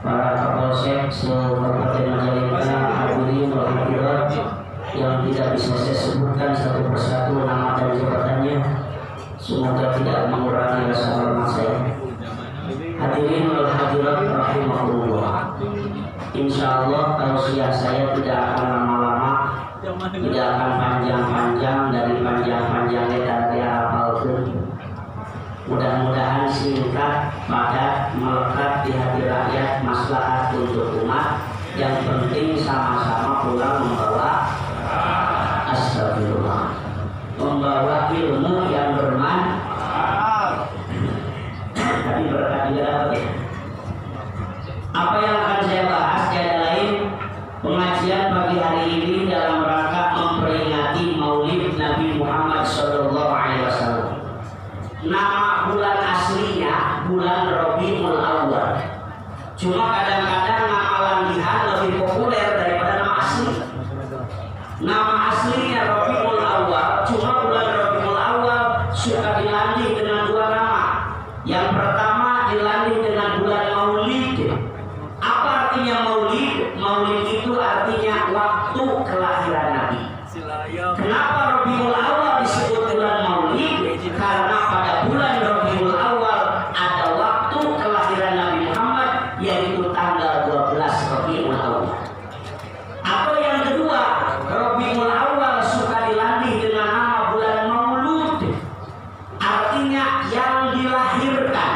para kapolsek se-Kabupaten Majalengka, hadirin wal hadirat yang tidak bisa saya sebutkan satu persatu nama dan jabatannya, semoga tidak mengurangi rasa hormat saya. Hadirin wal hadirat rahimahullah. Insyaallah tausiah saya tidak akan lama-lama, tidak akan panjang-panjang, dari panjang-panjangnya tadi hafalkeun. Mudah-mudahan singkat, padat, melekat di hati rakyat, maslahat untuk umat. Yang penting sama-sama pulang membawa astagfirullah, membawa ilmu yang bermanfaat. Tadi berkata apa yang akan saya bahas tiada lain pengajian pagi hari ini dalam rangka memperingati Maulid Nabi Muhammad SAW. Nama bulan aslinya bulan Rabiul Awal. Cuma kadang-kadang nama latihan lebih populer daripada nama asli. Nama aslinya Rabiul Awal, cuma bulan Rabiul Awal suka dilanding dengan dua nama. Yang pertama dilanding dengan bulan Maulid. Apa artinya Maulid? Maulid itu artinya waktu kelahiran Nabi. Kenapa Rabiul Awal disebut bulan Maulid? Karena pada bulan Rabiul Awal ada waktu kelahiran Nabi Muhammad, yaitu tanggal 12 Rabiul Awal. Atau yang kedua, Rabiul Awal suka dilanding dengan nama bulan Maulud, artinya yang dilahirkan.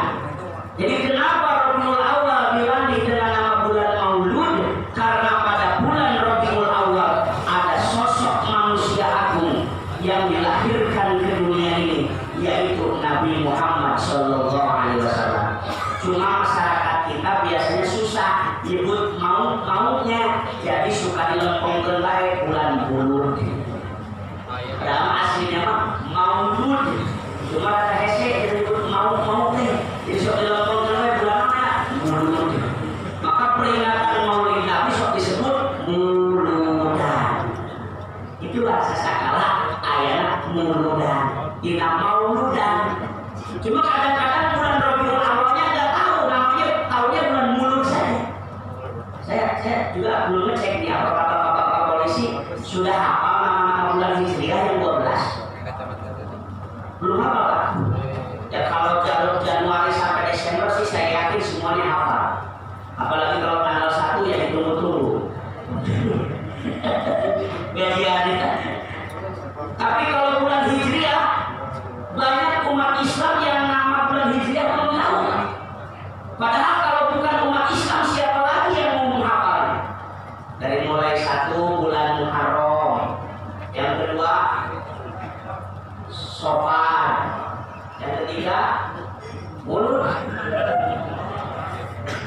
Jadi kenapa Rabiul Awal dilanding dengan nama bulan Maulud? Karena pada bulan Rabiul Awal ada sosok manusia agung yang dilahirkan ke dunia ini, yaitu Nabi Muhammad SAW. Cuma masyarakat kita biasanya susah nyebut mautnya, jadi suka dilempongkeun bae bulan Bulur. Dalam aslinya mah Maulud, cuma kata hese disebut mautnya, jadi suka dilempongkeun bae bulan mana? Bulur. Maka peringatan Maulid Nabi sok disebut Muludan. Itulah sasakala ayat Muludan, dina Mauludan. Cuma kadang-kadang bulan Rabiul Awalnya nggak tahu namanya, tahunya bulan Mulud saja. Saya juga belum ngecek nih apa kata bapak polisi sudah hafal nama-nama bulan Hijriah yang 12. Belum hafal Pak? Ya kalau jalur Januari sampai Desember sih saya yakin semuanya hafal. Apalagi kalau tanggal 1 ya ditunggu-tunggu. Gajian. Tapi kalau bulan Hijriah banyak umat Islam yang nama bulan Hijriah belum tahu. Padahal kalau bukan umat Islam siapa lagi yang mau menghafal? Dari mulai 1 bulan Muharram, yang kedua Safar, yang ketiga Mulud.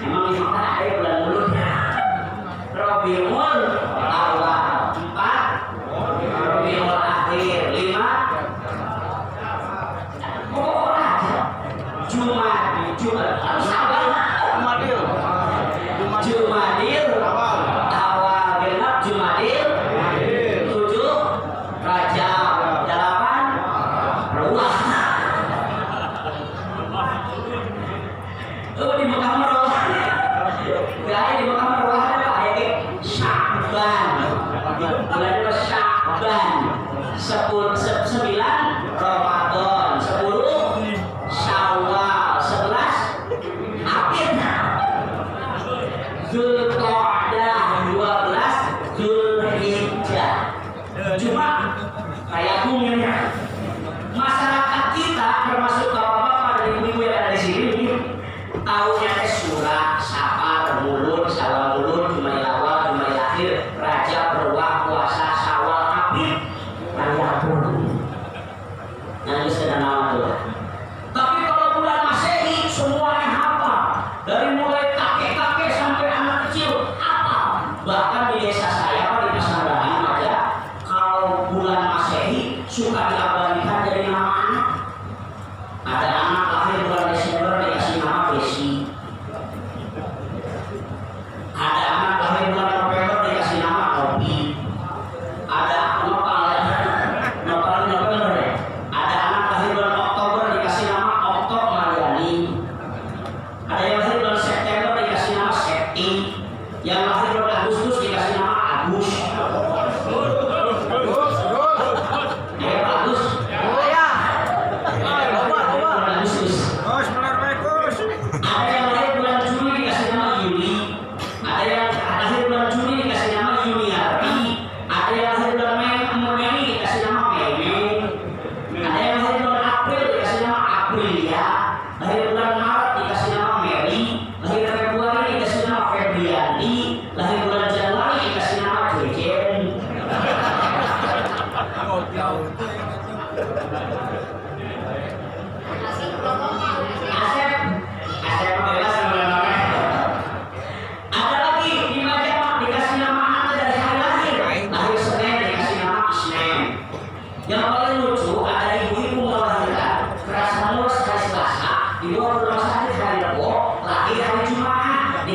Memang di Mekah ada bulan Mulud. Rabiul Awal 4, Rabiul Akhir 5, Jumadil awal genap, Jumadil 7, Rajab 8, Ruah. Di Mekah Meruah. Gaya di Mekah Meruah ada ayat Sya'ban. Bulannya Sya'ban. 9 Ramadan, 10 Syawal, 11 Akhir Zulqa'dah, 12 Zulhijjah. Cuma kayak umumnya masyarakat kita termasuk bapak-bapak dan ibu-ibu yang ada di sini tahunya surah, Safar, Mulud, Syawal, Mulud, Jumadil Awal, Jumadil Akhir, Rajab, Ruah, Puasa, Syawal, Akhir, Raya pun. Nah ini sudah nama tuh. Tapi kalau bulan Masehi semuanya hafal, dari mulai kakek-kakek sampai anak kecil hafal. Bahkan di desa saya di Pasanggahan aja, kalau bulan Masehi suka diabadikan dari nama anak. Ada anak lahir bulan Desember dikasih nama Besi.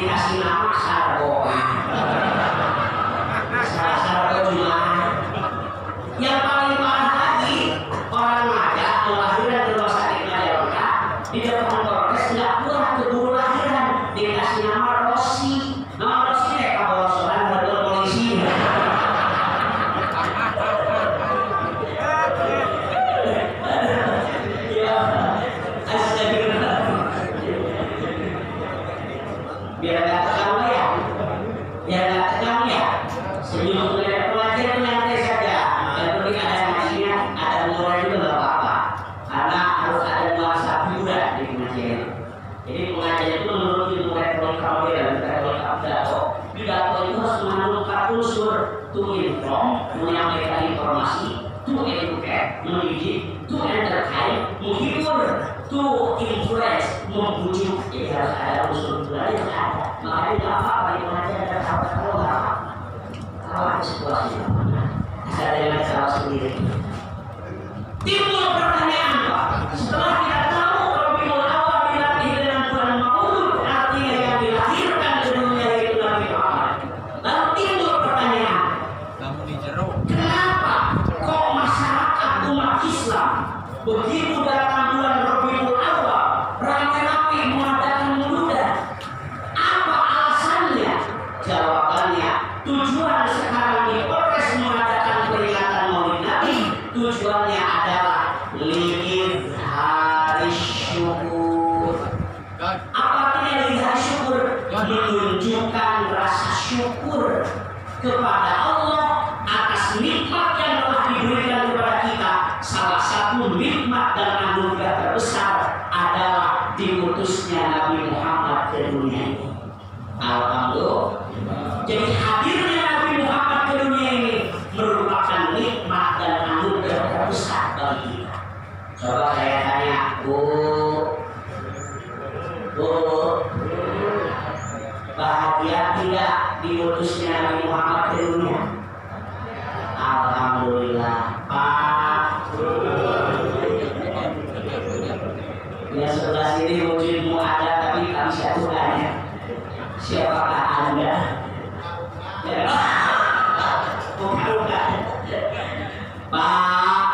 dikasih nama Sarbo. Sarbo cuma yang paling parah lagi, orang ngajak melahirkan di rumah sakit Majalengka di depan Polres nggak pulang ke guru lahiran, dikasih nama Rosi. Nama Rosi kayak kabolosoran betul polisi. Ya, astagfirullah. Biar nggak tegang ya, biar nggak tegang ya. Senyum dari pelajar nyantai saja. Yang penting ada nasinya, ada moral juga nggak apa-apa. Karena harus ada nuansa juga di pengajian. Jadi pengajian itu menurut ilmu retorik modern, retorik pidato. Pidato itu harus mengandung 4 unsur: to inform, menyampaikan informasi; to educate, mendidik; to entertain, menghibur; to influence, membujuk. Jadi harus ada unsur dua yang ada. Makanya nggak apa-apa di pengajian ada sahabat kalau nggak apa. Kalau ada situasi, saya dengan cara sendiri. Timbul pertanyaan, Pak. Setelah kita tahu Rabiul Awal dilatih dengan bulan Maulud, artinya yang dilahirkan ke dunia itu Nabi Muhammad. Lalu timbul pertanyaan, kenapa kok masyarakat umat Islam begitu datang bulan Rabiul Awal ramai-ramai mengadakan muludan? Apa alasannya? Jawabannya, tujuan sekarang di Polres mengadakan peringatan Maulid Nabi, tujuannya adalah liizhari syukur. Apa artinya liizhari syukur? Menunjukkan rasa syukur kepada Allah atas nikmat yang telah diberikan kepada kita. Salah satu nikmat dan anugerah terbesar adalah diutusnya Nabi Muhammad ke dunia ini. Alhamdulillah. Jadi hadirnya Nabi Muhammad ke dunia ini merupakan nikmat dan anugerah terbesar bagi kita. Coba saya tanya, Bu, bahagia tidak diutusnya Nabi Muhammad ke dunia? Alhamdulillah, Pak. Ya sebelah sini wujudmu ada, tapi kami Tuhan ya. Siapakah Anda? Ya. Bukan. Pak.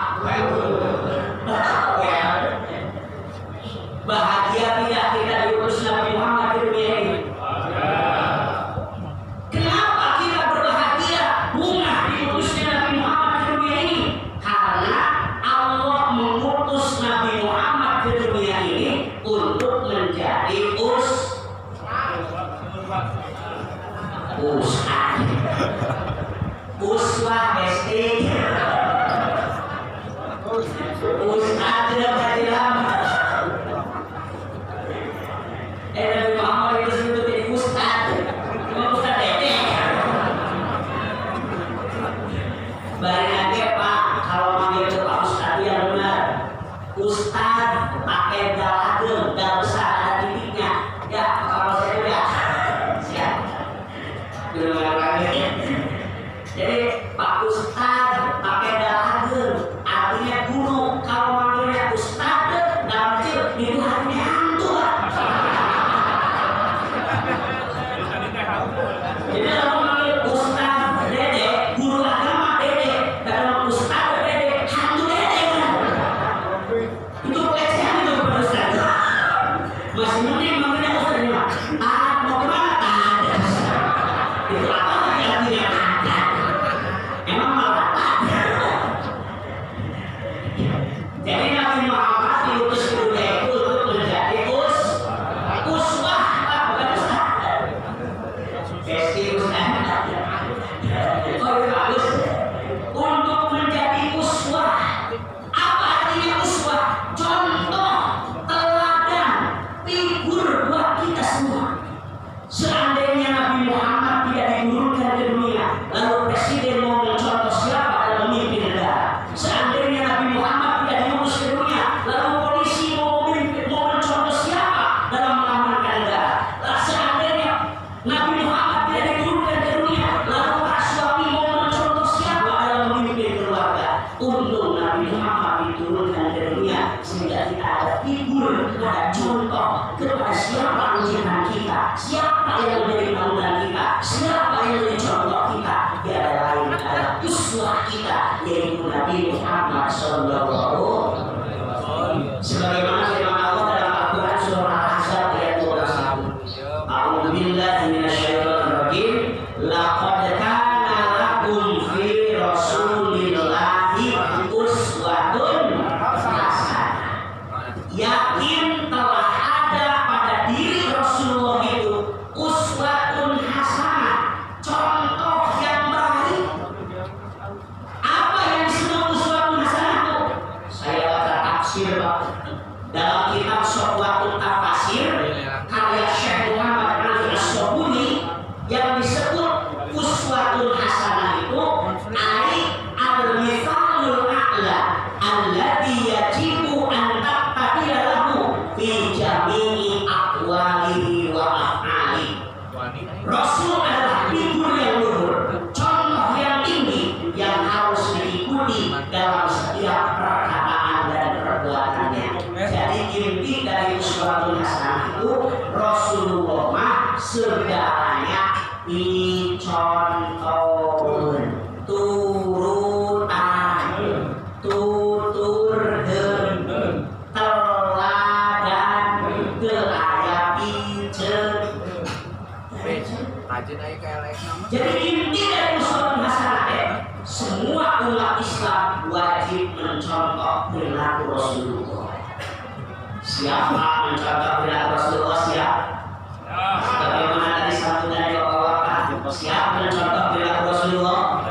Bahagia tidak kita diutus Nabi Muhammad di dunia ini? Kenapa kita berbahagia bunga diutusnya Nabi Muhammad di dunia ini? Karena Allah mengutus Nabi Muhammad ke dunia ini untuk menjadi uswah besti. Ustaz tidak berarti lama. Nabi Muhammad itu disebut jadi ustaz. Ustaz Dede. Bari lagi Pak, kalau manggil itu Pak Ustaz yang benar. Ustaz pakai dal besar ada titiknya. Ya, kalau saya ya. Siap. Belum lagi. Jadi Pak Ustaz pakai dal artinya gunung. Kalau manggilnya Ustaz dalam kecil itu artinya hantu. Jadi kalau manggil Ustaz Dede, guru agama Dede, kalau Ustaz Dede, hantu Dede kan? Itu pelecehan itu kepada Ustaz. Masih mending manggilnya Ustaz Dede. Mau kemana? Ada. Itu apa artinya ada? Emang malah ada. Jadi Nabi Muhammad diutus ke dunia itu untuk menjadi uswah, bukan ustaz. Besti ustaz. Oh itu bagus. Untuk menjadi uswah. Apa artinya uswah? Contoh, teladan, figur buat kita semua. Seandainya Nabi Muhammad tidak diturunkan ke dunia, lalu presiden mau mencontoh siapa dalam memimpin negara? Seandainya Nabi Muhammad tidak diutus ke dunia, lalu polisi mau mencontoh siapa dalam mengamankan negara? Seandainya Nabi Muhammad tidak diturunkan ke dunia, lalu para suami mau mencontoh siapa dalam memimpin keluarga? Untung Nabi Muhammad diturunkan ke dunia sehingga kita ada figur, ada contoh kepada siapa ujian kita, siapa yang menjadi panutan kita, siapa yang menjadi contoh kita, tiada lain adalah uswah kita, yaitu Nabi Muhammad Sallallahu. Sebagaimana firman Allah dalam Al-Quran surah Al-Ahzab ayat 21. A'udzu billahi minasyaitonir rajim. Laqad kana lakum fi Rasulillahi uswatun hasanah. Yakin telah ada pada diri Rasulullah itu uswatun hasanah, contoh yang baik. Apa yang disebut uswatun hasanah itu? Saya baca tafsir dalam kitab Sofwatun Tafasir karya Syekh Muhammad Ali As-Sobuni, yang disebut uswatun hasanah itu ai al-mithalul a'la alladhi yajibu an taqtadiya lahu fi jami'i aqwalihi wa af'ali. Rasul adalah figur yang luhur, contoh yang tinggi yang harus diikuti dalam setiap perkataan dan perbuatannya. Jadi inti dari uswatun hasanah itu Rasulullah mah segalanya dicontohkan, turutan, tuturkeun, teladan, teu aya piceun. Jadi inti dari uswatun hasanah, semua umat Islam wajib mencontoh perilaku Rasulullah. Siapa mencontoh perilaku Rasulullah? Siap? Bagaimana tadi sambutan dari Bapak? Siap mencontoh perilaku Rasulullah?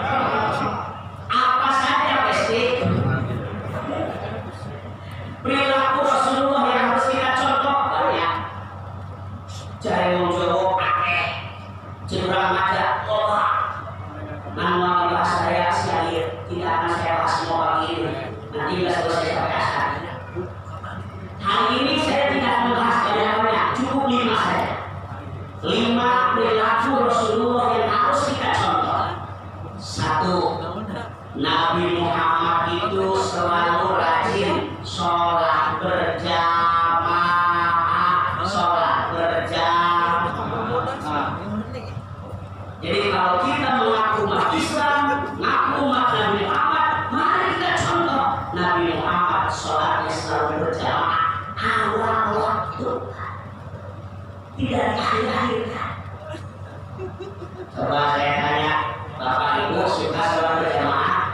Apa saja pasti perilaku Rasulullah yang harus kita contoh banyak. Cari wong Jawa akeh, cenderung aja loba. Manual bahasa saya sialir, tidak akan saya bahas semua pagi ini. Nanti bila selesai saya bahas. Hari ini saya tidak membahas banyak-banyak, cukup 5 saja. 5 perilaku Rasulullah yang harus kita contoh. 1. Nabi Muhammad itu selalu rajin sholat berjamaah, sholat berjamaah. Jadi kalau kita mengaku umat Islam, mengaku umat Nabi Muhammad, mari kita contoh Nabi Muhammad sholatnya selalu berjamaah awal waktu, tidak diakhir-akhirkan. Coba saya tanya, Bapak Ibu suka sholat berjamaah?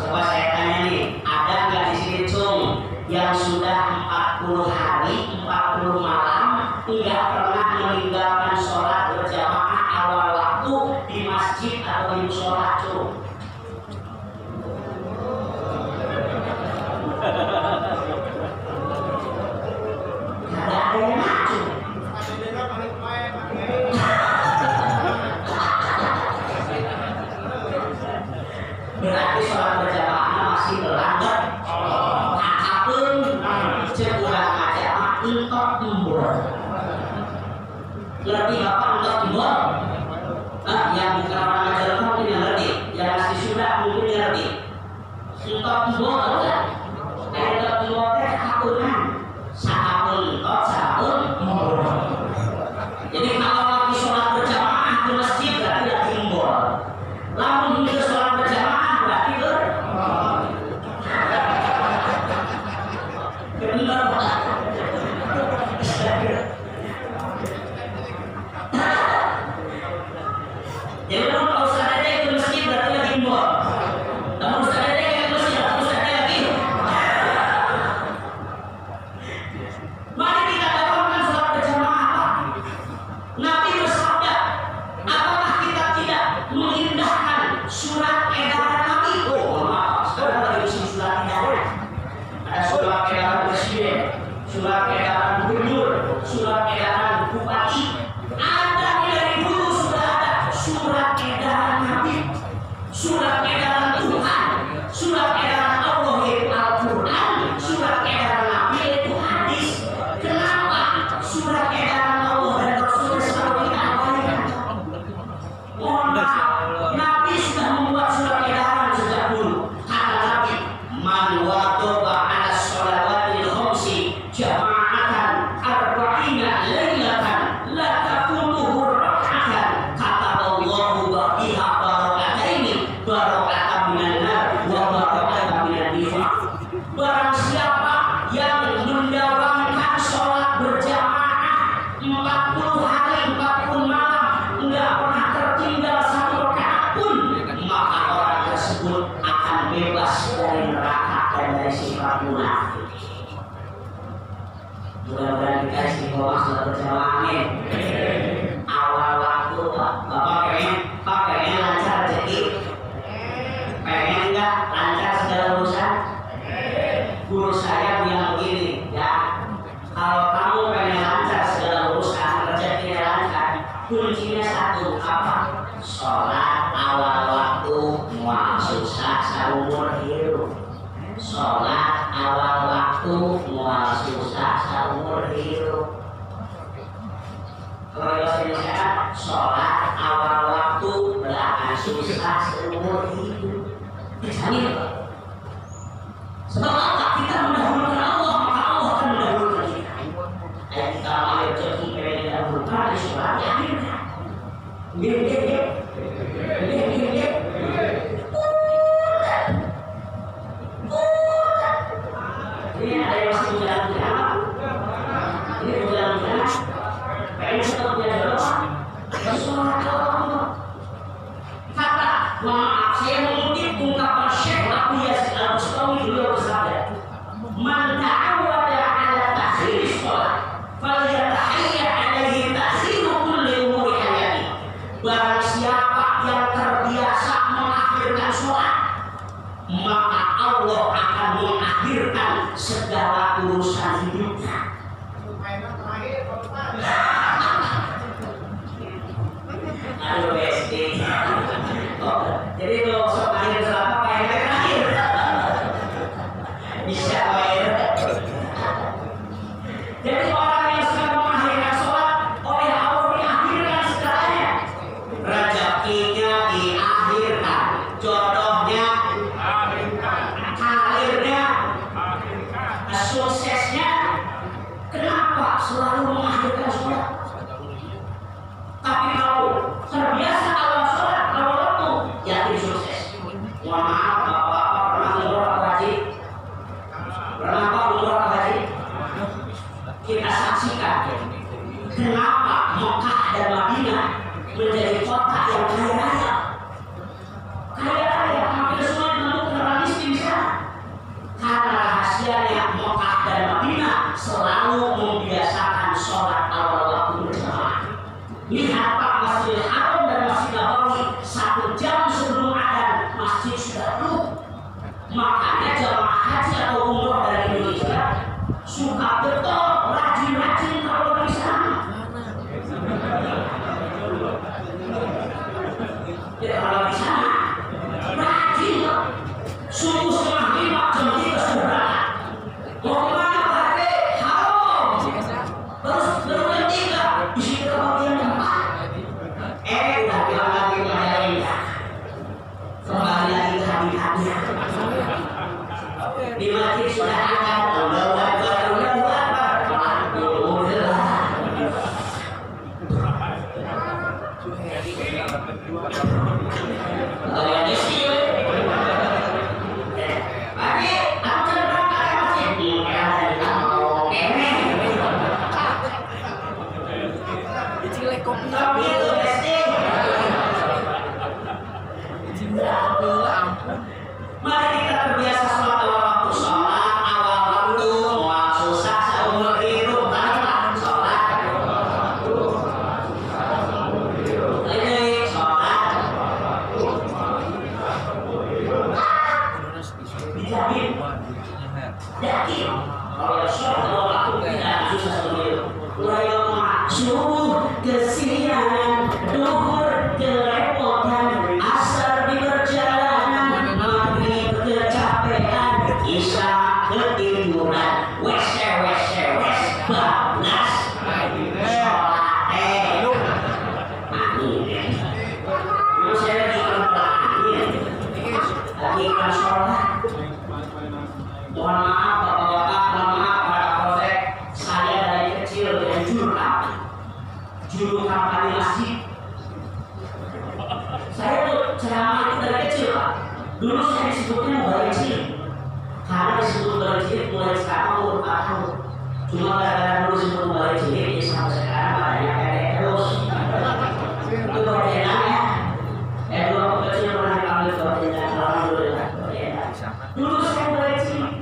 Coba saya tanya nih, ada nggak di sini cung yang sudah 40 hari, 40 malam tidak pernah meninggalkan sholat berjamaah awal waktu di masjid atau di musola cung? Ada yang ngacu. Berarti sholat berjamaah masih berlanjut. Apapun cekurang ngajak untuk embur. Ngerti Bapak untuk embur? Yang bukan orang ngajar mungkin yang ngerti, yang masih sudah mungkin yang ngerti. Untuk embur enggak? Untuk embur teh kapunan. Sahapun tot, sahapun embur. Jadi kalau lagi sholat berjamaah di masjid berarti lagi embur. Lamun hingga sholat berjamaah berarti benar. Jadi kalau Ustaz ada ke masjid berarti lagi embur. Kalau Ustaz ada ke masjid, Ustaz ada lagi dari sifat munafik. Mudah-mudahan kita istiqomah selalu berjamaah, amin. Awal waktu Bapak pengen lancar rezeki, pengen enggak lancar segala urusan. Guru saya bilang begini, ya, kalau kamu pengen lancar segala urusan, rezekinya lancar, kuncinya satu, apa? Sholat awal waktu, mual susah seumur hidup. Sholat awal waktu, mual susah seumur hidup. Kalau bahasa Indonesia, sholat awal waktu, belakang susah seumur hidup. Dijamin. Sebab apa? Kita mendahulukan Allah, maka Allah akan mendahulukan kita. Dan kita ambil rezeki yang didahulukan di sholat, yakinkan. Ini ada yang masih berjalan-jalan. Ini berjalan-jalan. Kayaknya kita punya doa. Sholat Allah. Kata, maaf saya mengutip ungkapan Syekh Abu Yazid Al-Bustami, beliau bersabda, "Man ta'awwada 'ala ta'khir shalah, falyatahayya 'alaihi ta'khir kulli umuri hayati." Barang siapa yang terbiasa mengakhirkan sholat, maka Allah akan mengakhirkan segala urusan hidupnya. Aduh, SD. Jadi kalau sholat akhir selama yang terakhir bisa air. Jadi orang yang sudah mengakhirkan sholat, oleh Allah diakhirkan segalanya. Rezekinya diakhirkan, jodohnya karirnya, suksesnya. Kenapa selalu mengakhirkan sholat? Tapi kalau terbiasa awal sholat, awal waktu, yakin sukses. Mohon maaf, bapak-bapak pernah umroh atau haji? Pernah apa umroh atau haji? Kita saksikan kenapa Mekah dan Madinah menjadi kota yang kaya raya. Kaya raya, hampir semua ditemukan orang miskin di sana. Karena rahasianya Mekah dan Madinah selalu membiasakan sholat awal waktu berjamaah. Lihat Pak, Masjidil Haram dan Masjid Nabawi 1 jam sebelum adzan masjid sudah penuh. Makanya jamaah haji atau umroh dari Indonesia suka betul rajin-rajin kalau di sana. Ya kalau di sana rajin, subuh 4:30 jam 3 sudah berangkat. Mau kemana Pak? Haram. Terus jam 3 di situ bagian tempat. Udah bilang lagi pelajaran ya. Kembali lagi ke habitatnya. Di masjid sudah ada. Mari kita terbiasa sholat awal waktu. Sholat awal waktu, mual susah seumur hidup. Sholat ini sholat dijamin, yakin kalau sholat awal waktu tidak susah seumur hidup. Mulai subuh kesiangan, duhur kerepotan, asar di perjalanan, maghrib kecapean, isya ketiduran, wes bablas sholat amin. Terus saya lagi iklan sholat. Mohon maaf bapak-bapak, mohon maaf para polsek, saya dari kecil dengan juru kampanye masjid. Saya tuh ceramah itu dari kecil Pak. Dulu saya disebutnya mubarik cilik, karena disebut mubarik cilik mulai sekarang umur 4 tahun. Cuma gara-gara dulu disebut mubarik cilik, ya sampai sekarang banyak kayak terus. Itu pertanyaan ya. Dulu waktu kecil pernah dipanggil pertanyaan, alhamdulillah. Dulu saya mubarik cilik.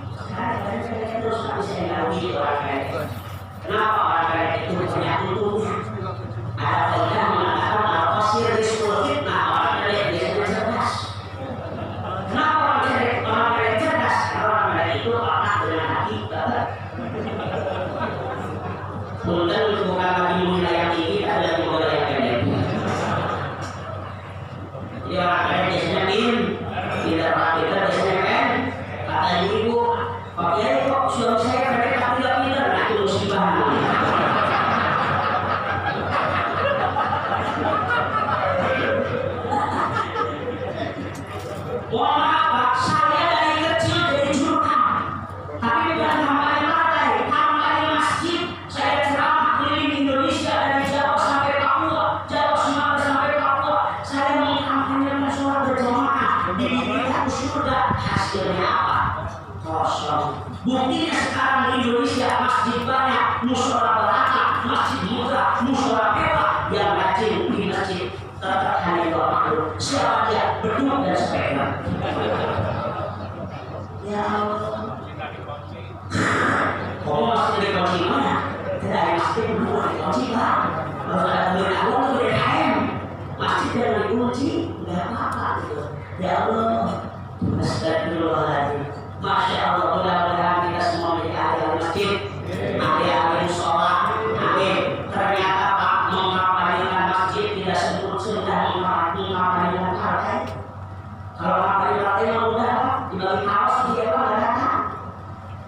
hasilnya apa? Kosong. Buktinya sekarang di Indonesia masjid banyak, musola banyak, masjid murah, musola mewah, yang rajin di masjid tetap hanya dua makhluk. Siapa dia? Beduk dan sepeda. Ya Allah. Kalau masjid dikunci mana? Tidak ada masjid berdua dikunci pak. Kalau ada pemilik Allah itu dari HM. Masjid yang dikunci nggak apa-apa gitu. Ya Allah. Astagfirullahaladzim. Masya Allah, mudah-mudahan kita semua menjadi ahli masjid, ahli musola. Amin. Ternyata Pak mengkampanyekan masjid tidak semudah mengkampanyekan partai. Kalau kampanye partai yang mudah Pak, dibagi kaos dia Pak nggak datang.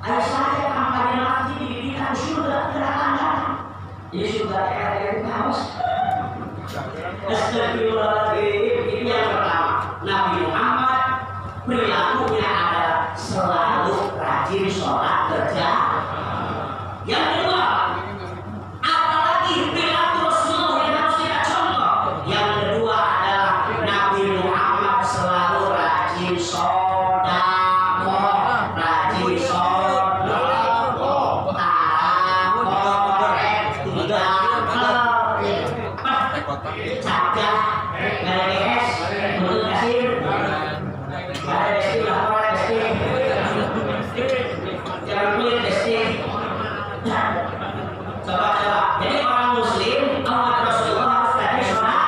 Ayo saya kampanye masjid diberikan surga tidak akan datang. Jadi surga RR kaos. Astagfirullahaladzim. Ini yang pertama. Nabi Muhammad perilakunya adalah selalu rajin sholat berjamaah. Yang kedua, apalagi perilaku Rasulullah yang harus kita contoh. Yang kedua adalah Nabi Muhammad selalu rajin sedekah, rajin sedekah, korek, cacat, garis, betul kasir. Jadi orang muslim amat Rasulullah harus rajin sholat.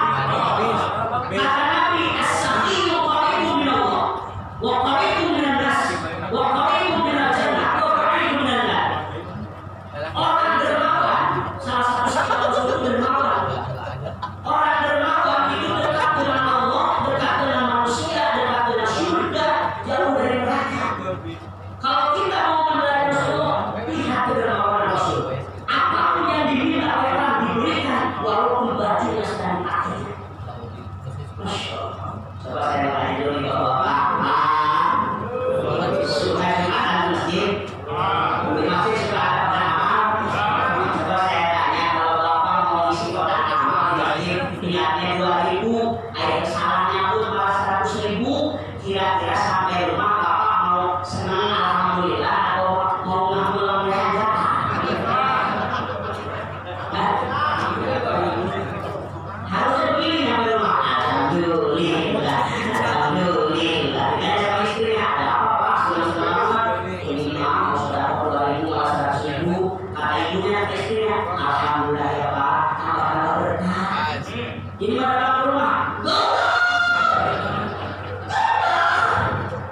Kata Nabi, as-saqiyu qaribun min Allah, wa qaribun minan nas, wa qaribun minal jannah, wa qaribun minan nar. Orang dermawan, salah satu sifat Rasul itu dermawan. Orang dermawan itu dekat dengan Allah, dekat dengan manusia, dekat dengan surga, jauh dari neraka. Kalau kita mau meneladani Rasulullah, lihat kedermawanan Rasul. Apapun yang diminta oleh orang diberikan, walaupun bajunya sedang dipakai. Masya Allah. Coba saya tanya dulu nih Bapak. Suka ada masjid? Di masjid suka ada amal? Coba saya tanya kalau Bapak mau isi kotak amal di masjid, niatnya 2.000, air kesalahannya pun malah 100.000, kira-kira sampai rumah Bapak mau senang alhamdulillah atau mau ngambil zakat? Harusnya begini yang rumah. Alhamdulillah, alhamdulillah. Dengan sama istrinya ada apa Pak? Senang-senang. Ini mau sudah 2.000 malah 100.000. Kata ibunya ke istrinya, alhamdulillah ya Pak, tambah berkah. Ini pada dalam rumah.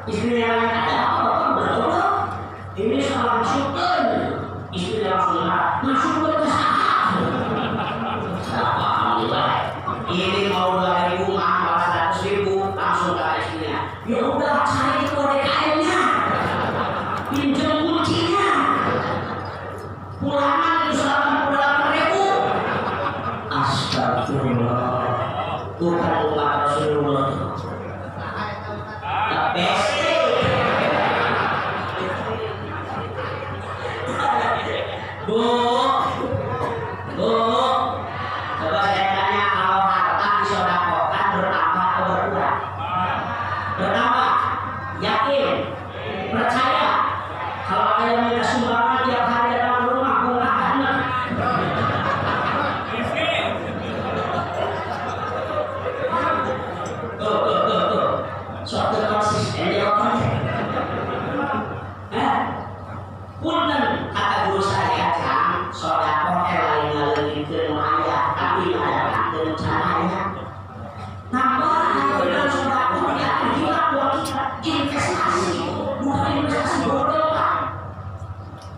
Istrinya ada apa Pak? Betul. Ini salah masukkan. Istrinya langsung masuk berkah. Alhamdulillah. Ini mau 2.000 mahal 100.000, langsung ke istrinya. Ya udah cari kode kainnya, pinjam kuncinya, pulangan itu 88.000. Astagfirullah. Bukan umat Rasulullah. Besti. Bu. Coba saya tanya, kalau harta disedekahkan bertambah atau berkurang? Bertambah. Yakin? Percaya? Kalau ada yang minta sumbangan tiap hari datang ke rumah, bunga benar. Tuh. Suatu konsisten jawabannya. Punten kata guru saya kan, sedekah lain ngalengkeun aya, tapi ngadakan cahaya. Nambah dengan sedekah ya gila buat kita investasi, bukan investasi bodoh Pak.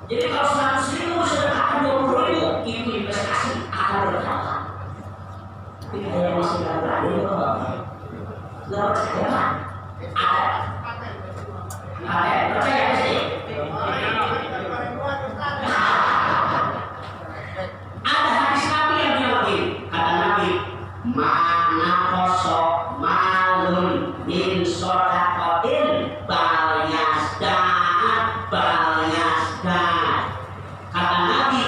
Jadi kalau 100.000 sedekahkan 20.000, itu investasi akan bertambah. Tapi saya masih nggak berani kok. Nggak percaya Pak. Ada percaya sih. Ada hadis Nabi yang bilang begini, kata Nabi, mana kosok malun min sodakotin balyasdat. Kata Nabi,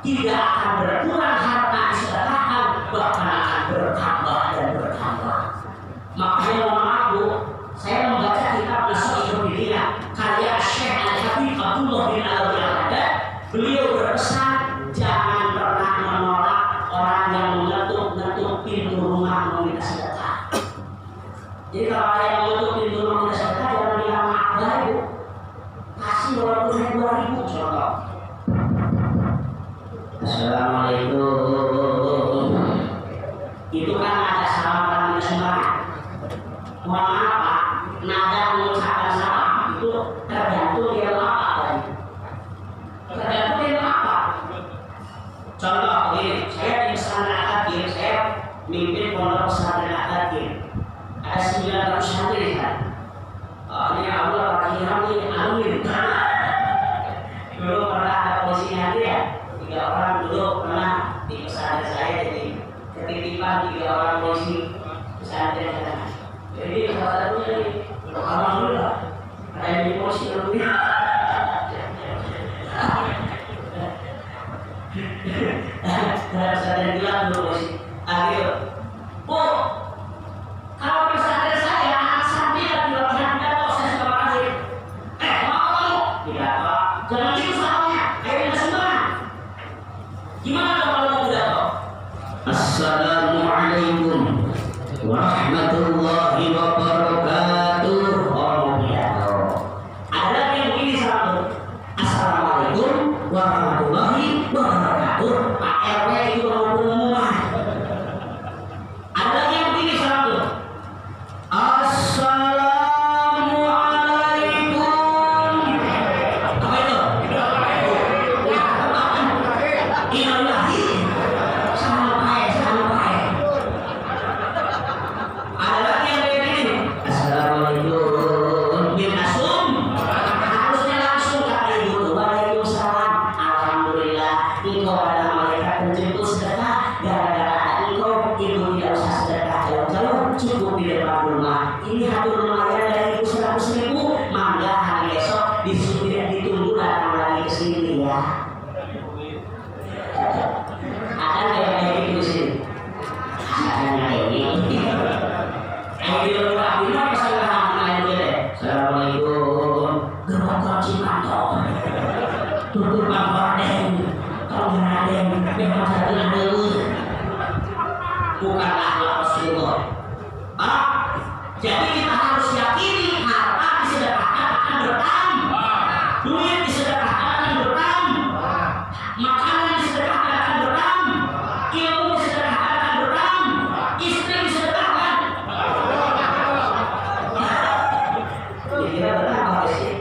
tidak akan berkurang harta disedekahkan, bahkan akan bertambah dan bertambah. Makanya mohon maaf Bu, saya membaca kitab Nasihatul Hidayah Jadi kalau ada yang menutup pintu rumah sedekah jangan bilang maaf ibu, kasih walaupun 2.000 contoh. Assalamualaikum. Itu kan ada salam kami sembarangan. Mohon maaf Pak, nada mengucapkan salam itu tergantung dia apa tadi. Tergantung dia apa. Contoh begini, saya di pesantren Akadir, saya mimpin pondok pesantren Akadir. Ada 900 santri kan. Ini Allah Pak Kiai amin. Dulu pernah ada posisinya dia. 3 orang dulu pernah di pesantren saya, jadi ketitipan 3 orang polisi pesantren saya. Jadi salah satunya ini, alhamdulillah ada yang di polisi lebih. Pesantren bilang dulu polisi, akhir, Bu, kalau pesantren saya anak santri lagi latihan pidato, saya suka kasih. Mau kamu? Tidak Pak, jangan gitu salahnya, kayaknya sembarangan. Gimana kalau mau pidato? Assalamualaikum warahmatullahi wabarakatuh. Oh pidato. Ada lagi yang begini salam. Assalamualaikum warahmatullahi wabarakatuh. Pak RW itu orang pengumuman. Ada lagi yang begini salam. Assalamualaikum. Apa itu? Ilahi. Sampai. Ada lagi yang begini. Assalamualaikum. Bin Asum. Harusnya langsung kata ibu tuh. Waalaikumsalam. Alhamdulillah. Engkau adalah malaikat penjemput sedekah. Gara-gara ada engkau, ibu tidak usah sedekah jauh-jauh. Cukup di depan rumah. Ini hatur lumayan dari ibu 100.000. Mangga hari esok ditunggu datang lagi ke sini ya. Ada kayak gitu sih. Ada ini. Ayo rumah bina pesan lain deh. Assalamualaikum. Gerbang kunci kantor. Tutup bangkordeng. Kalau ngadeng, memang satu dulu. Bukan akhlak Rasulullah. Jadi kita harus yakini harta disedekahkan akan bertambah, duit disedekahkan akan bertambah, makanan disedekahkan akan bertambah, ilmu disedekahkan akan bertambah, istri disedekahkan. Jadi kita bertambah sih.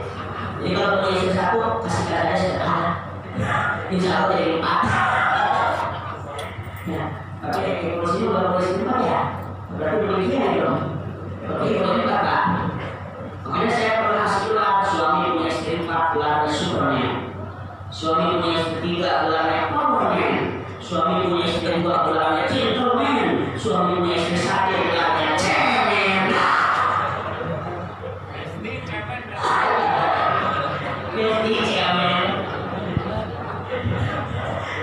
Jadi kalau punya istri 1 kasih keadaan sedekah. Insya Allah jadi 4. Ya, tapi evolusi itu baru polisi 4 ya. Berarti polisinya dong. Oke, boleh Bapak. Makanya saya pernah sekolah suami punya istri 4 gelarnya Superman, suami punya istri 3 gelarnya Powerman, suami punya istri 2 gelarnya Gentleman, suami punya istri 1 gelarnya Cemen. Jadi Cemen.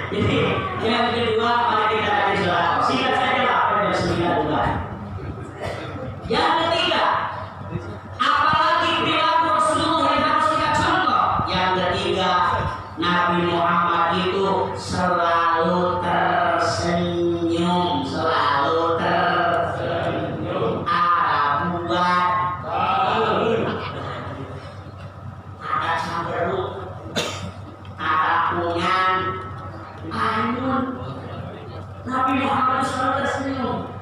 Jadi yang kedua mari kita dari sholat. Singkat saja lah, pada 9 bulan. Yang ketiga, apalagi perilaku Rasulullah yang harus kita contoh. Yang ketiga, Nabi Muhammad itu selalu tersenyum, Arabuat, ada cemberut, ada punyan, anyun. Nabi Muhammad selalu tersenyum.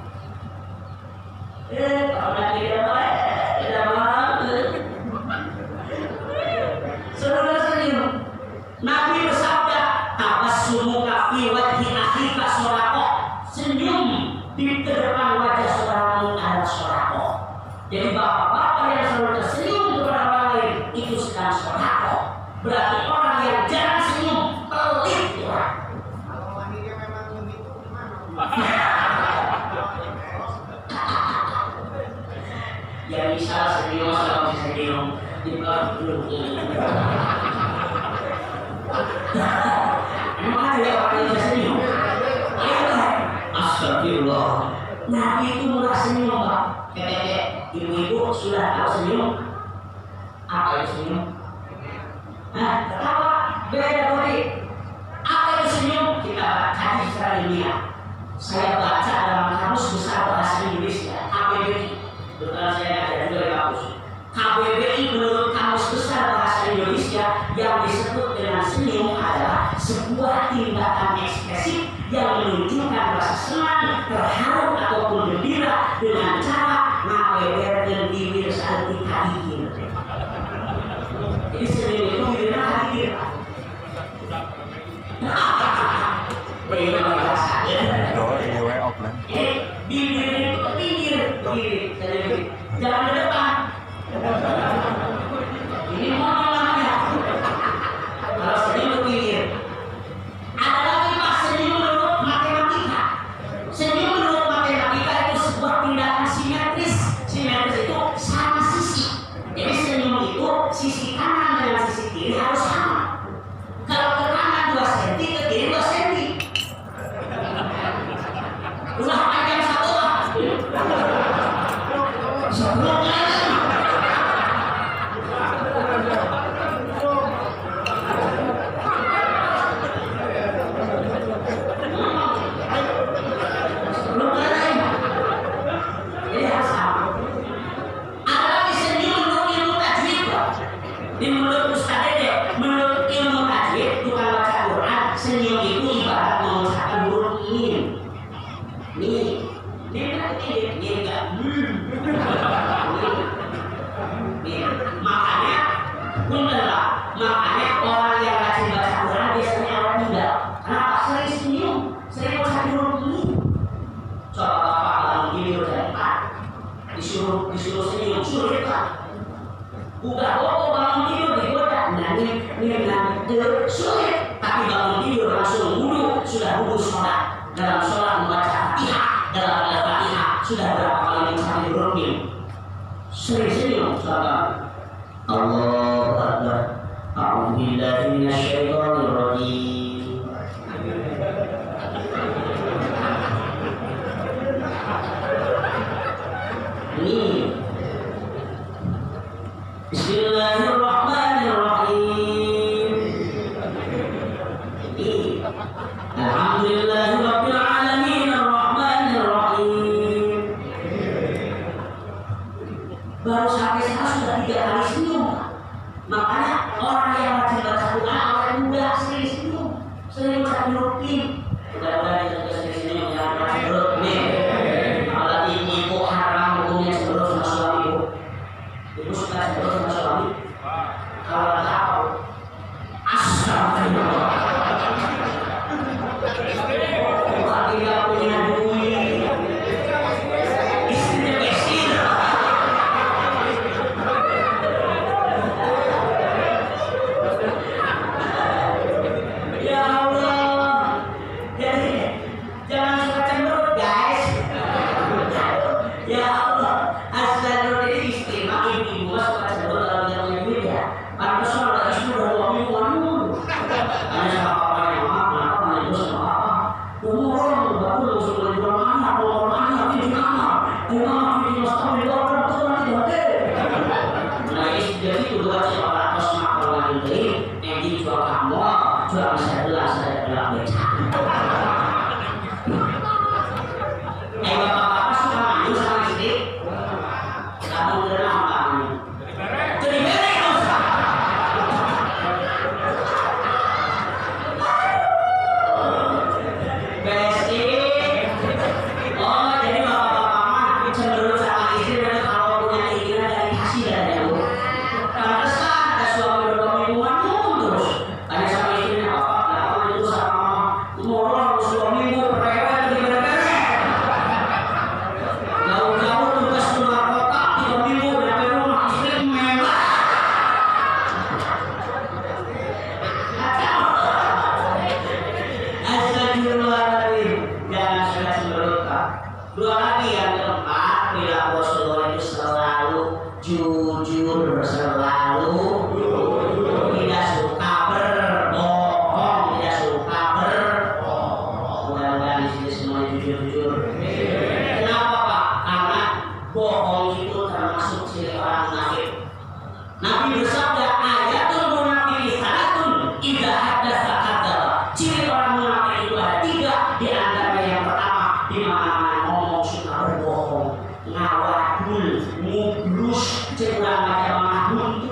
Kalau tidak baik, tidak baik. Saudara senyum. Nabi bersabda, "Tabassumuka fi wajhi akhika shadaqah." Senyum di depan wajah saudaramu adalah shadaqah. Jadi bapak-bapak yang selalu tersenyum kepada orang lain itu sedang shadaqah. Berarti orang yang jarang senyum pelit orang. Kalau lahirnya memang begitu gimana? Ya bisa senyum, kalau bisa senyum di belakang dulu. Emang ada yang orang yang senyum? Astagfirullah. Nabi itu murah senyum Pak. Kakek ibu-ibu sudah tahu senyum. Apa itu senyum? Ketawa beda bodi. Apa itu senyum? Kita kaji secara ilmiah. Saya baca dalam kamus besar bahasa Indonesia, APBI. Betul yang disebut dengan senyum adalah sebuah tindakan ekspresif yang menunjukkan rasa senang, terharu ataupun gembira dengan cara ngawewer dan bibir saat dikahir. Jadi senyum itu bibirnya hadir. Bagaimana rasanya? Bibir itu pinggir, jangan ke depan. Ini mau namanya. Kalau senyum ke pinggir. Ada lagi Pak, senyum menurut matematika. Senyum menurut matematika itu sebuah tindakan simetris. Simetris itu sama sisi. Jadi senyum itu sisi kanan dengan sisi kiri harus sama. Kalau ke kanan 2 cm, ke kiri 2 cm. Udah panjang satu lah. Sebelumnya makanya orang yang rajin baca Quran biasanya awet muda. Kenapa? Sering senyum, sering baca huruf ini. Coba bapak bangun tidur dari pagi, disuruh senyum, sulit kan? Udah bapak bangun tidur digoda, sulit. Tapi bangun tidur langsung wudhu, sudah wudhu sholat. Dalam sholat membaca Fatihah, dalam Al-Fatihah sudah berapa kali mencari huruf ini? Sering senyum, sahabat. Allahu Akbar. A'udzu billahi minasyaitonir rajim. Ini Bismillahirrahmanirrahim. Ini Alhamdulillahirabbil alamin arrahmanir rahim. Baru sampai sana sudah 3 kali senyum. Makanya orang yang rajin baca Quran awalnya muda sering senyum, sering baca rutin. Mudah-mudahan kita sering senyum jangan baca rutin. Kalau ibu haram hukumnya sebelum sama suami ibu. Ibu suka sebelum sama suami. Kalau tahu, astagfirullah. Bukan tidak punya duit. Istrinya miskin. Dua lagi yang keempat, bila Rasulullah itu selalu jujur, selalu tidak suka berbohong, tidak suka berbohong. Mudah-mudahan di sini semuanya jujur-jujur. Kenapa Pak? Karena bohong itu termasuk ciri orang munafik. Nabi bersabda, ayatul munafiqi salatun idza haddatsa kadzdzaba. Ciri orang munafik itu ada 3, di antaranya yang pertama, di mana ngomong suka berbohong, ngawadul, ngubrus, curang macam mahmud.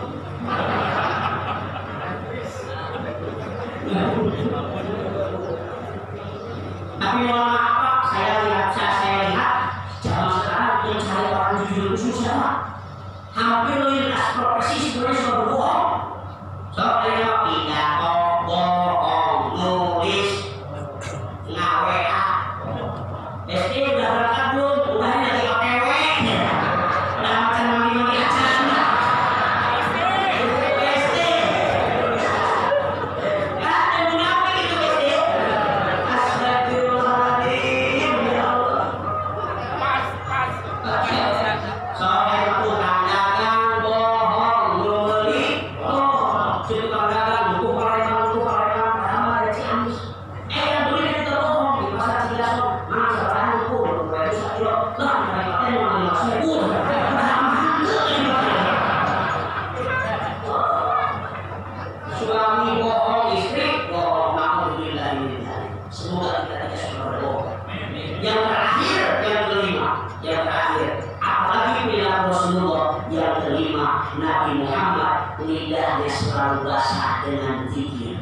yang terakhir. Apalagi pilihan Rasulullah yang kelima, Nabi Muhammad lidahnya selalu basah dengan zikir.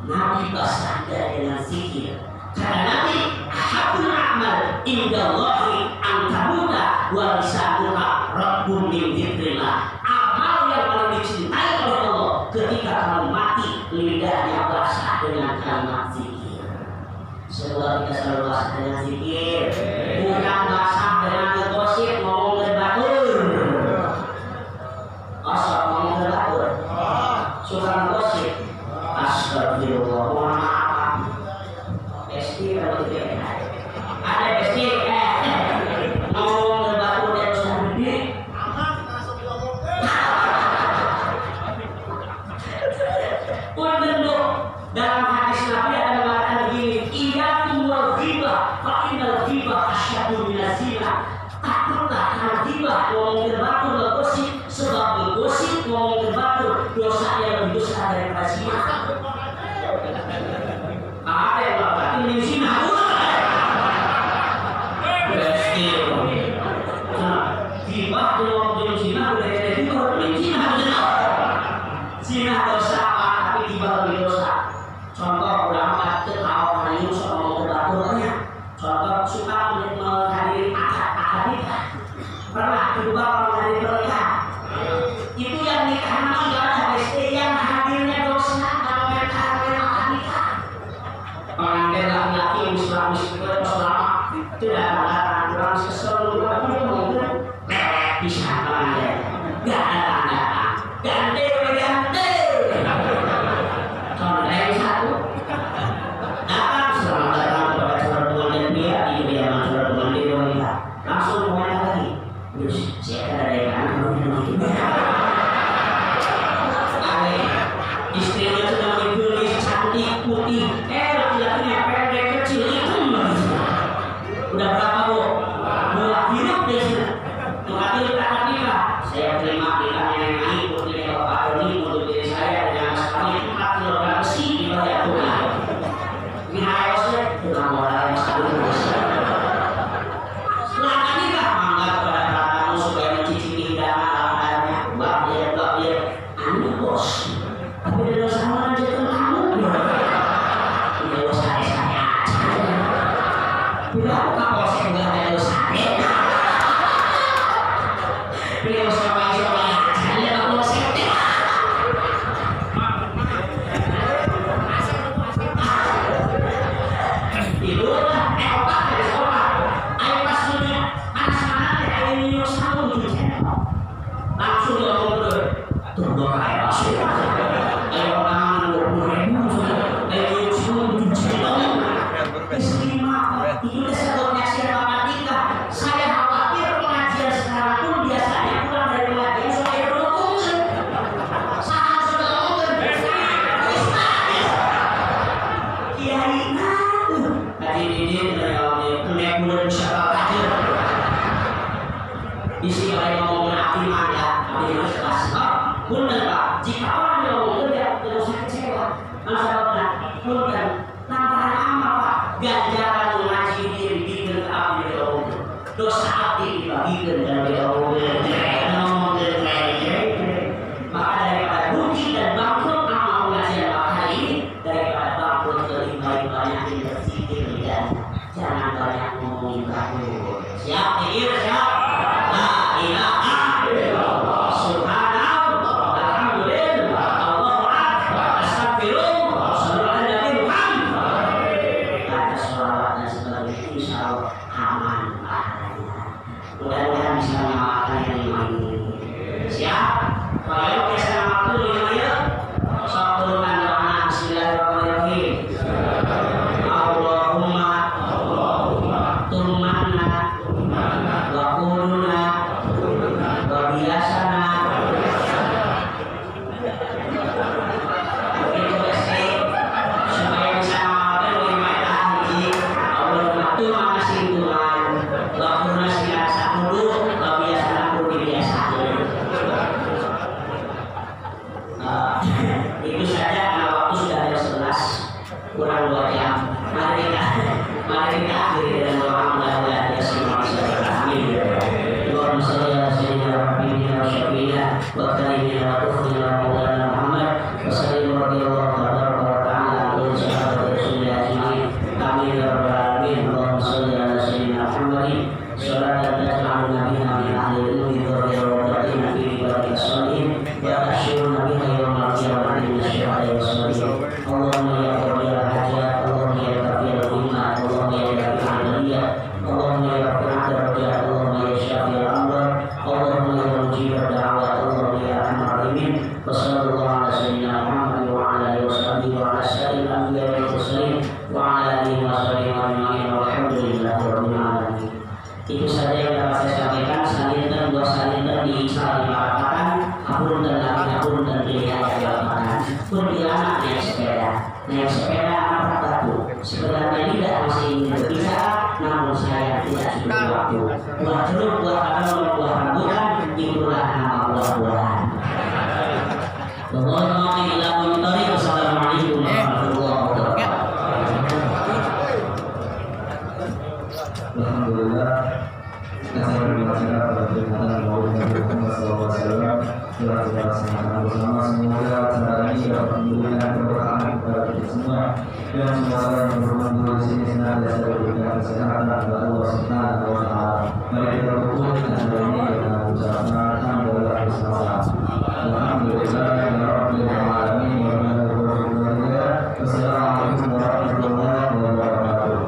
Nabi basah dengan zikir. Kata Nabi, "Ahabul a'mal indallahi an tamuta wa lisanuka rabbun min dzikrillah." Amal yang paling dicintai oleh Allah ketika kamu mati lidahnya basah dengan kalimat zikir. Semoga kita selalu basah dengan zikir, bukan basah dengan ngegosip, ngomong ngebatur. Asal ngomong ngebatur, suka ngegosip. Astagfirullah, mohon maaf. Besti kalau tidak ada besti, ngomong ngebatur dia dosa gede. Dalam hadis Nabi ada mengatakan begini, iyyakum wal ghibah fa innal ghibah asyaddu minaz zina. Takutlah karena ghibah, ngomong ngebatur, ngegosip, sebab ngegosip, ngomong ngebatur dosanya lebih besar daripada zina. Ada yang berarti ini zina besti. Ghibah dengan zina udah jadi zina dosa, tapi ghibah lebih dosa. Contoh ulama ketawa melayu soal ngomong ngebaturnya. Contoh suka menghadiri akad nikah. Pernah kedua menghadiri pernikahan. Itu yang nikah memang nggak ada besti, yang hadirnya dosa kalau mereka akad nikah. Pengantin laki-laki Islam selama tidak ada aturan sesuatu mungkin bisa pengantin. Nggak ada tanda ganti. Istrinya sudah dibeli cantik putih, laki-lakinya pendek kecil itu udah berapa bu? Dua hidup di sini. Mengambil akad nikah. Saya terima nikahnya yang naik putihnya Bapak Doni untuk diri saya dengan sekali 4 kilogram besi di bawah tunai. Ini ayosnya sudah modal yang satu terus. Setelah akad nikah mangga kepada tamu supaya mencicipi hidangan alamnya. Mbak dia, anu bos. Tapi dia sama aja kan kamu. Dia dosa saya. Bila kapal saya enggak ada dosa. Beliau sama saya kalau saya tidurlah, otak dari sekolah. Ayo pas dunia, anak-anak ayo minum satu langsung dia ngomong tunggu air masuk. Ayo orang 20.000, ayo semua istimewa. Itu sebabnya siapa nikah. Saya khawatir pengajian sekarang pun biasanya pulang dari pengajian supaya berhukum. Saat sudah ngomong kiai tadi ini punya bulan siapa aja. Isi oleh ngomong api manja, api mas punten Pak, jika orang yang ngomong dia terus kecewa. Masalah punten, tambahan amal Pak, ganjaran mengaji diri bikin api di Allah. Dosa api dibagikan dari Allah. Maka daripada rugi dan bangkrut amal pengajian hari ini, daripada bangkrut lebih baik-banyak berzikir dan jangan banyak ngomongin kamu. Siap, pikir siap. La ilaha illallah. Subhanallah. Alhamdulillah. Allahu akbar. Astagfirullah. Sallallahu alaihi Muhammad. Kata sholawat dan sebagainya insyaallah aman pahalanya. Mudah-mudahan bisa mengamalkan yang lima ini. Siap? Kalau kita mengamalkan lima ya, sholawat doa bismillahirrahmanirrahim. Allahumma tumanna wa quluna wa biasana. Begitu besti supaya bisa mengamalkan lima haji. Allahumma tumanna sintuman wa quluna sinasa kudu wa biasana kudu biasa. Itu saja karena waktu sudah jam 11 kurang 2 jam. Mari kita akhiri dengan doa mudah-mudahan Muhammadin salatan taj'aluna biha min ahli al-ilmi wa ghayratina fi ibadika sholihin wa tashiruna biha yawmal qiyamati min asy-syuhada'i was-sholihin. Allahumma ya qadiyal hajat, Allahumma ya kafiyal himmat, Allahumma ya dafi'al baliyah, Allahumma ya rafi'ad darajat, Allahumma ya syafi'al amr, Allahumma ya mujibad da'wat, Allahumma ya arhamar rahimin. Wa sallallahu ala sayyidina Muhammad wa ala alihi wa sahbihi wa ala sa'il anbiya'i wal mursalin wa ala alihi wa sahbihi ajma'in walhamdulillahi rabbil alamin. Itu saja yang dapat saya sampaikan. Salintan dua salintan di saling mengatakan apun dan pilihan yang dilakukan. Pun dia anak naik sepeda anak batu. Sebenarnya tidak masih ingin berbicara, namun saya tidak cukup waktu. Buah jeruk, buah kadal, buah rambutan, itulah nama buah-buahan. Wassalamualaikum warahmatullahi wabarakatuh. Alhamdulillah, kita berbicara pada perkataan Maulid Nabi Muhammad SAW. Telah kita laksanakan bersama. Semoga acara ini dapat memberikan keberkahan kepada kita semua, dan semoga yang berkumpul di sini senantiasa diberikan kesehatan kepada Allah Subhanahu wa Ta'ala. Mari kita berkumpul di acara ini dengan ucapan alhamdulillah bersama. Alhamdulillah ya rabbil alamin wa alhamdulillah. Wassalamualaikum warahmatullahi wabarakatuh.